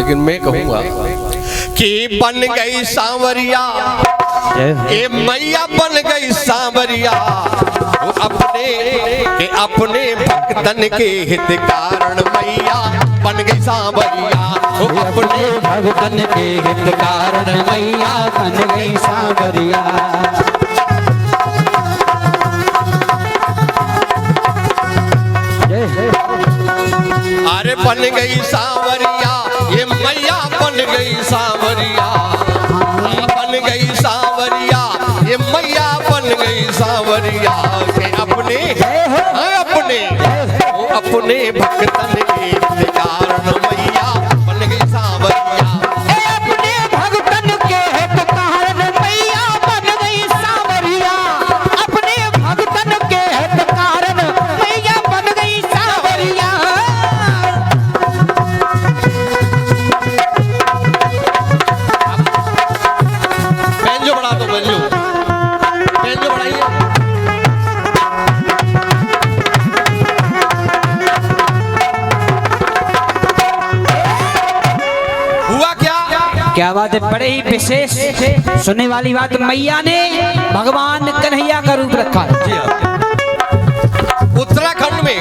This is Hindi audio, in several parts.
लेकिन मैं कहूंगा कि बन गई सांवरिया, ए मैया बन गई सांवरिया, अपने भक्तन के हित कारण मैया बन गई सांवरिया, अपने भक्तन के हित कारण मैया बन गई सांवरिया। अरे बन गई सांवरिया, ये मैया बन गई सांवरिया, बन गई सांवरिया, ये मैया बन गई सांवरिया के अपने भक्तन के कारण मैया बन गई सांवरिया, अपने भक्तन के हित कारण मैया बन गई सांवरिया, अपने भक्तन के हित कारण मैया बन गई सांवरिया। बेंजो बढ़ा दो, बेंजो बढ़ाइए। हुआ क्या बात है, बड़े ही विशेष सुनने वाली बात। मैया ने भगवान कन्हैया का रूप रखा है। उत्तराखंड में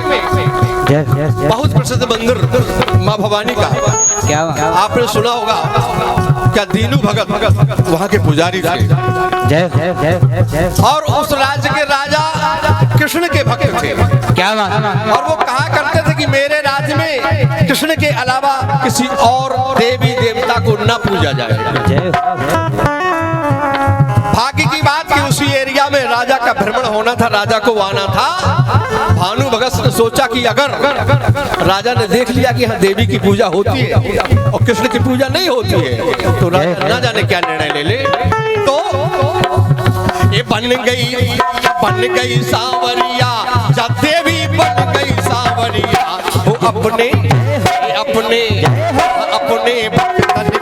बहुत प्रसिद्ध मंदिर माँ भवानी का, क्या आपने सुना होगा, क्या दीनू भगत वहाँ के पुजारी थे और उस राज्य के राजा कृष्ण के भक्त थे। क्या बात। और वो कहा करते थे कि मेरे राज्य में कृष्ण के अलावा किसी और देवी देवता को न पूजा जाए। भाग्य की बात कि उसी एरिया में राजा का भ्रमण होना था, राजा को आना था। भानु भगत ने सोचा कि अगर राजा ने देख लिया कि यहाँ देवी की पूजा होती है और कृष्ण की पूजा नहीं होती है तो राजा न जाने क्या निर्णय ले ले। तो ये बन गई सांवरिया, जब देवी बन गई सांवरिया, वो अपने भक्तन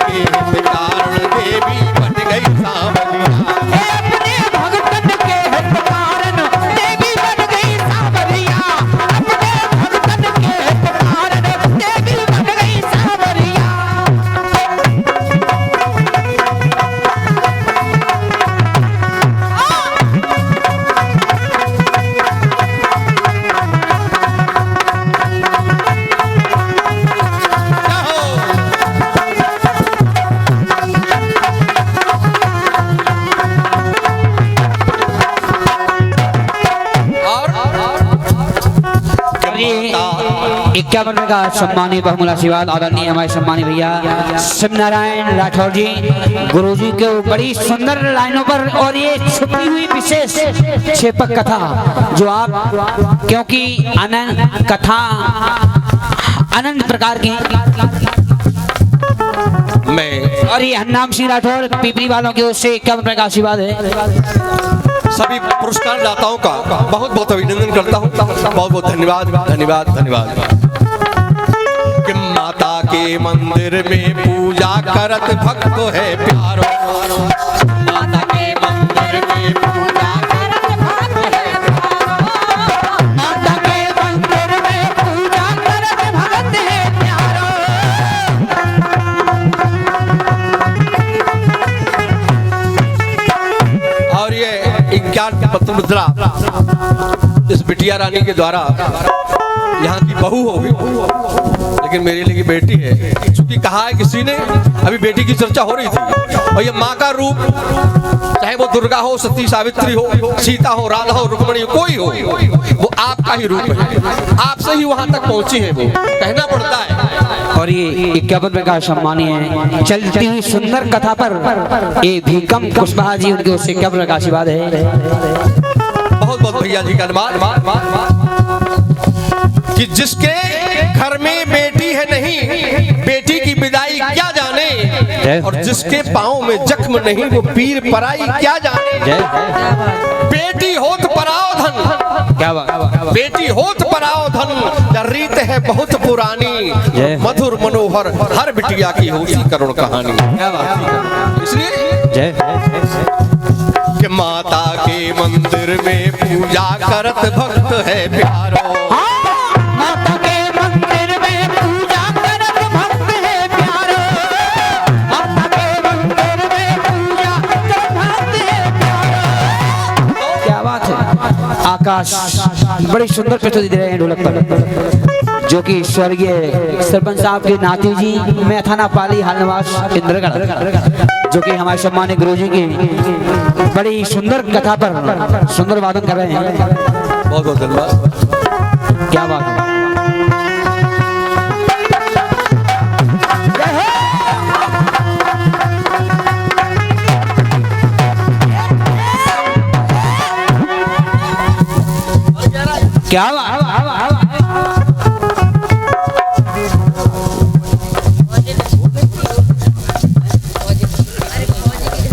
के कारण देवी बन गई सांवरिया, अपने भक्तन के हित कारण देवी बन गई सांवरिया, अपने भक्तन के हित कारण देवी बन गई सांवरिया। इक्यावन का सम्मानित बहुमूल्य आशीर्वाद आदरणीय हमारे सम्मानित भैया शिव नारायण राठौर जी, गुरु जी के बड़ी सुंदर लाइनों पर और ये छुपी हुई विशेष छेपक कथा जो आप, क्योंकि अनंत कथा अनंत प्रकार की, मैं और ये हरनाम सिंह राठौर पीपरी वालों की ओर से इक्यावन का आशीर्वाद है। सभी पुरस्कार दाताओं का बहुत बहुत अभिनंदन करता हूँ। बहुत बहुत धन्यवाद धन्यवाद धन्यवाद। कि माता के मंदिर में पूजा करत भक्त है प्यारो, माता के मंदिर में पूजा करत भक्त है प्यारो, माता के मंदिर में पूजा करत भक्त है प्यारो। और ये 51 पत्र मुद्रा इस बिटिया रानी के द्वारा यहाँ की बहू होगी, लेकिन मेरे लिए बेटी है। चूंकि कहा है किसी ने, अभी बेटी की चर्चा हो रही थी, और ये माँ का रूप, चाहे वो दुर्गा हो, सती सावित्री हो, सीता हो, राधा हो, रुक्मणी हो, कोई हो, वो आपका ही रूप है। आपसे ही वहां तक पहुंची है, वो कहना पड़ता है। और ये 51 का सम्मानीय है चलती हुई सुंदर कथा पर ये भीकम कुशवाहा जी उनके उससे 51 का आशीर्वाद है। बहुत बहुत भैया जी का धन्यवाद। कि जिसके घर में बेटी है नहीं, बेटी की विदाई क्या जाने, और जिसके पाँव में जख्म नहीं वो पीर पराई क्या जाने। बेटी होत पराओ धन, क्या बात, बेटी होत पराओ धन, रीत है बहुत पुरानी, मधुर मनोहर हर बिटिया की होती करुण कहानी। इसलिए कि माता के मंदिर में पूजा करत भक्त है प्यारो, माता के मंदिर में पूजा करत भक्त है प्यारो, प्रकाश बड़ी सुंदर प्रस्तुति दे रहे हैं ढोलक पर, जो कि स्वर्गीय सरपंच साहब के नाती जी मैथाना पाली हालनवास इंद्रगढ़, जो कि हमारे सम्मान्य गुरुजी की बड़ी सुंदर कथा पर सुंदर वादन कर रहे हैं। बहुत बहुत धन्यवाद। क्या बात है। क्या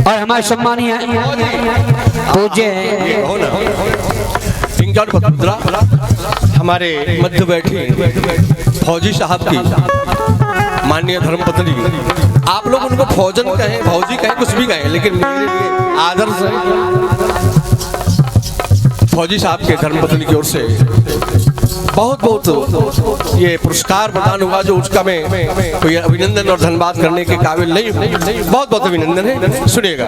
और हमारे सम्मानीय पूज्य इंजॉन पतुद्रा हमारे मध्य बैठी फौजी साहब की माननीय धर्मपत्नी, आप लोग उनको फौजन कहें, फौजी कहें, कुछ भी कहें, लेकिन मेरे लिए आदर से फौजी साहब के धर्मपत्नी की ओर से बहुत बहुत ये पुरस्कार प्रदान हुआ, जो उसका मैं कोई अभिनंदन और धन्यवाद करने के काबिल नहीं हूँ। बहुत बहुत अभिनंदन है। सुनिएगा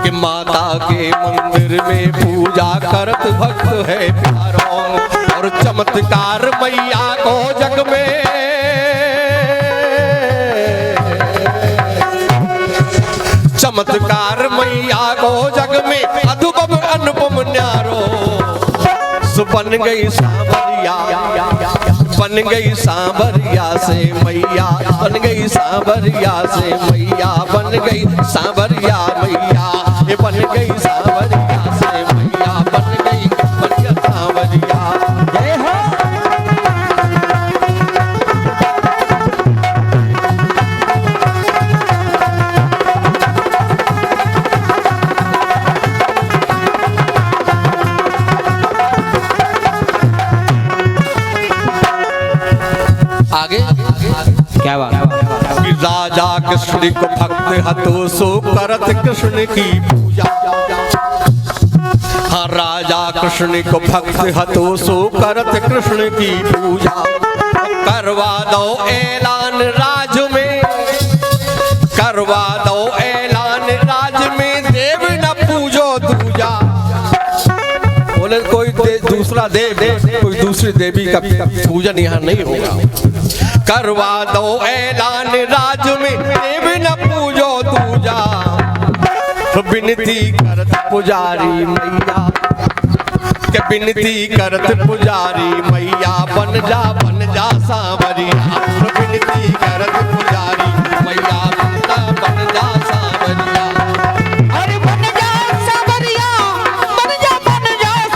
कि माता के मंदिर में पूजा करत भक्त है प्यारों, और चमत्कार मैया को जग में, चमत्कार मैया को जग में अद्भुत अनुपम न्यारो, बन गई सांवरिया, बन गई सांवरिया से मैया, बन गई सांवरिया से मैया, बन गई सांवरिया मैया, ये बन गई सांवरिया से मैया, बन गई सांवरिया। जय हो। आगे क्या बात कि राजा कृष्ण को भक्त हतो सो करत कृष्ण की पूजा, हाँ राजा कृष्ण को भक्त हतो सो करत कृष्ण की पूजा, करवा दो ऐलान राज में, करवा दो ऐलान राज में, देव न पूजो दूजा। बोले कोई दूसरा देव, कोई दूसरी देवी का पूजन यहाँ नहीं होगा। करवा दो ऐलान राज में, देव न पूजो दूजा, विनती करत पुजारी मैया, के विनती करत पुजारी मैया, बन जा सांवरिया, विनती करत पुजारी मैया, बन जा सांवरिया। अरे बन जा सांवरिया, बन जा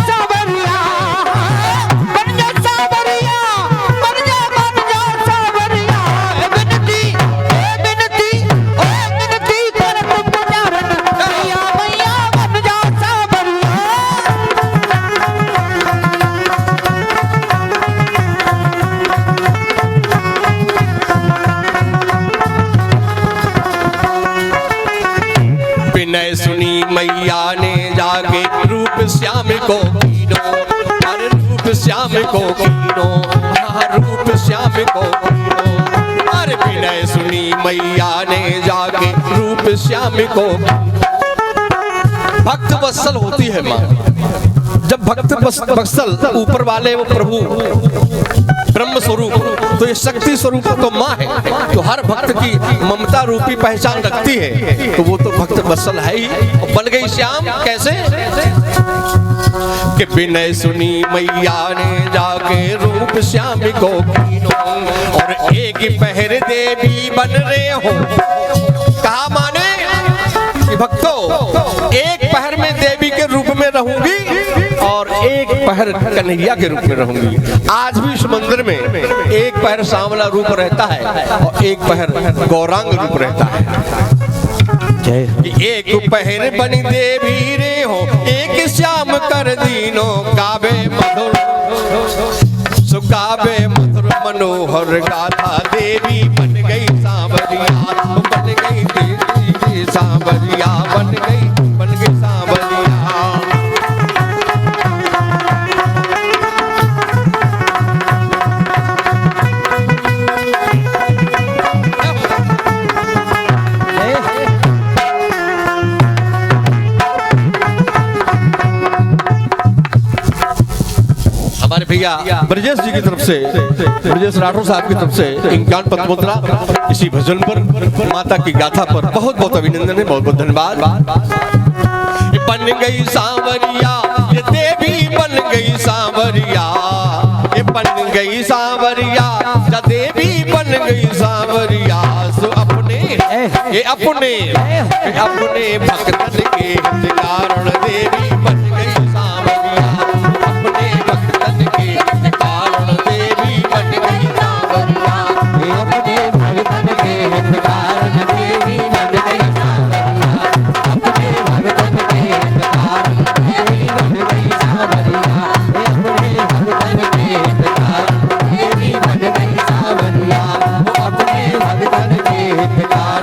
सांवरिया, बन जा सांवरिया, बन जा सांवरिया, विनती करत पुजारन मैया, मैया बन जा सांवरिया। विनय सुनी मैया ने जाके रूप श्याम को कीनो, हर रूप श्याम को कीनो, हर रूप श्याम को कीनो, हर विनय सुनी मैया ने जाके रूप श्याम को। भक्त वत्सल होती है माँ, जब भक्त वत्सल ऊपर वाले वो प्रभु ब्रह्म स्वरूप, तो ये शक्ति स्वरूप तो माँ है, तो हर भक्त की ममता रूपी पहचान रखती है, तो वो तो भक्त वत्सल है ही। और बन गई श्याम कैसे कि विनय सुनी मैया ने जाके रूप श्याम को कीनो, और एक पहर देवी बन रहे हो। कहा माने कि भक्तों एक पहर में देवी के रूप में रहूंगी और एक पहर कन्हैया के रूप में रहूंगी। आज भी इस मंदिर में एक पहर सांवला रूप रहता है और एक पहर गौरांग रूप रहता है। कि एक पहर बनी देवी रे हो, एक श्याम कर दीनो, गावे मधुर सुगावे मधुर मनोहर गाथा, देवी बन गई सांवरिया, बन गई देवी सांवरिया, बन गई सांवरिया। भैया ब्रजेश जी की तरफ से, ब्रजेश राठौर साहब की तरफ से इक्यावन पत्र मुद्रा इसी भजन पर, माता की गाथा पर बहुत बहुत अभिनंदन है, बहुत बहुत धन्यवाद। बन गई सांवरिया ये देवी, बन गई सांवरिया ये बन गई सांवरिया, या देवी बन गई सांवरिया। सो अपने भक्तन के हित कारण देवी बन गई सांवरिया, अपने भक्तन के हित कारण देवी बन गई सांवरिया, अपने भक्तन के हित कारण देवी बन गई सांवरिया, अपने भक्तन के हित कारण देवी बन गई सांवरिया, अपने भक्तन के हित कारण देवी बन गई सांवरिया, अपने भक्तन के हित कारण